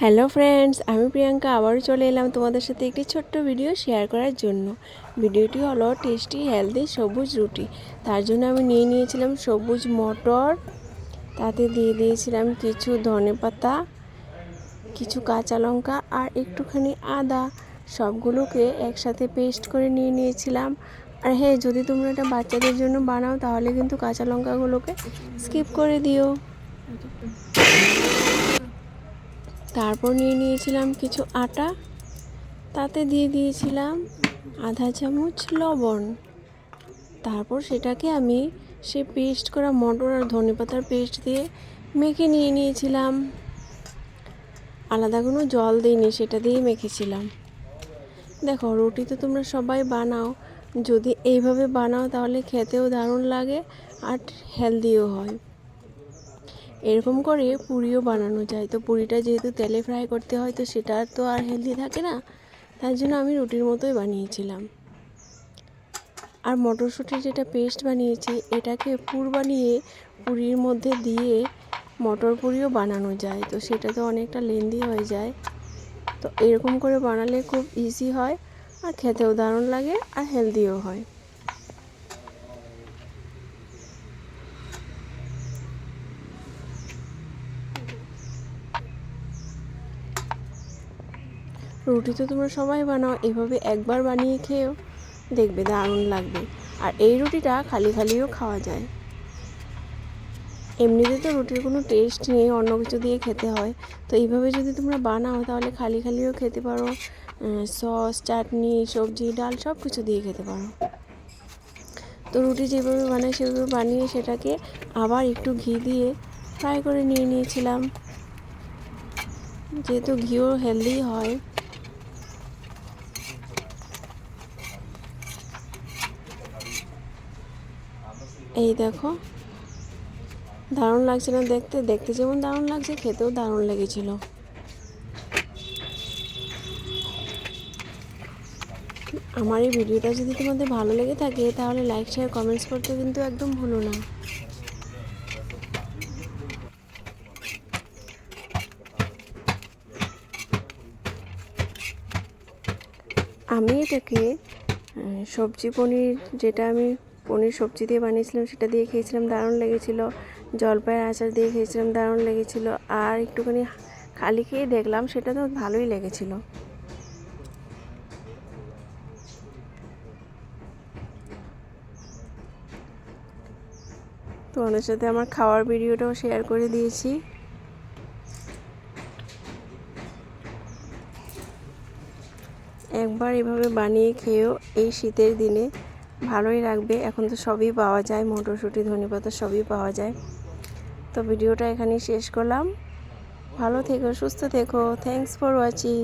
Hello friends, আমি প্রিয়াঙ্কা আবারও চলে এলাম তোমাদের সাথে একটি ছোট্ট ভিডিও শেয়ার করার জন্য। ভিডিওটি হলো টেস্টি হেলদি সবুজ রুটি। তার জন্য আমি নিয়েছিলাম সবুজ মটর, তাতে দিয়ে দিয়েছিলাম কিছু ধনেপাতা, কিছু কাঁচা লঙ্কা আর একটুখানি আদা। সবগুলোকে একসাথে পেস্ট করে নিয়েছিলাম। আর হ্যাঁ, যদি তোমরা এটা বাচ্চাদের জন্য বানাও তাহলে কিন্তু কাঁচা লঙ্কাগুলোকে স্কিপ করে দিও। তারপর নিয়েছিলাম কিছু আটা, তাতে দিয়ে দিয়েছিলাম আধা চামচ লবণ। তারপর সেটাকে আমি সে পেস্ট করা মটর আর ধনেপাতার পেস্ট দিয়ে মেখে নিয়েছিলাম। আলাদা কোনো জল দিইনি, সেটা দিয়েই মেখেছিলাম। দেখো, রুটি তো তোমরা সবাই বানাও, যদি এইভাবে বানাও তাহলে খেতেও দারুণ লাগে আর হেলদিও হয়। এরকম করে পুরিও বানানো যায়, তো পুরিটা যেহেতু তেলে ফ্রাই করতে হয় তো সেটা তো আর হেলদি থাকে না, তার জন্য আমি রুটির মতোই বানিয়েছিলাম। আর মটরশুঁটির যেটা পেস্ট বানিয়েছি এটাকে পুর বানিয়ে পুরির মধ্যে দিয়ে মটর পুরিও বানানো যায়, তো সেটা তো অনেকটা লেন্দি হয়ে যায়। তো এরকম করে বানালে খুব ইজি হয় আর খেতেও দারুণ লাগে আর হেলদিও হয়। রুটি তো তোমরা সবাই বানাও, এভাবে একবার বানিয়ে খেয়েও দেখবে দারুণ লাগবে। আর এই রুটিটা খালিও খাওয়া যায়। এমনিতে তো রুটির কোনো টেস্ট নেই, অন্য কিছু দিয়ে খেতে হয়। তো এইভাবে যদি তোমরা বানাও তাহলে খালিও খেতে পারো, সস, চাটনি, সবজি, ডাল সব কিছু দিয়ে খেতে পারো। তো রুটি যেভাবে বানাই সেভাবে বানিয়ে সেটাকে আবার একটু ঘি দিয়ে ফ্রাই করে নিয়েছিলাম, যেহেতু ঘিও হেলদি হয়। এই দেখো, দারুণ লাগছে না দেখতে? দেখতে যেমন দারুণ লাগছে, খেতেও দারুণ লেগেছিল। আমার এই ভিডিওটা যদি তোমাদের ভালো লেগে থাকে তাহলে লাইক, শেয়ার, কমেন্টস করতে কিন্তু একদম ভুলো না। আমি এটাকে সবজি পনির, যেটা আমি পনির সবজি দিয়ে বানিয়েছিলাম সেটা দিয়ে খেয়েছিলাম, দারুণ লেগেছিল। জলপাইয়ের আচার দিয়ে খেয়েছিলাম, দারুণ লেগেছিল। আর একটুখানি খালি খেয়ে দেখলাম, সেটা তো ভালোই লেগেছিল। তোমাদের সাথে আমার খাওয়ার ভিডিওটাও শেয়ার করে দিয়েছি। একবার এভাবে বানিয়ে খেয়েও এই শীতের দিনে ভালোই লাগবে। এখন তো সবই পাওয়া যায়, মটরশুঁটি, ধনেপাতা সবই পাওয়া যায়। তো ভিডিওটা এখানেই শেষ করলাম। ভালো থেকো, সুস্থ থেকো। Thanks for watching.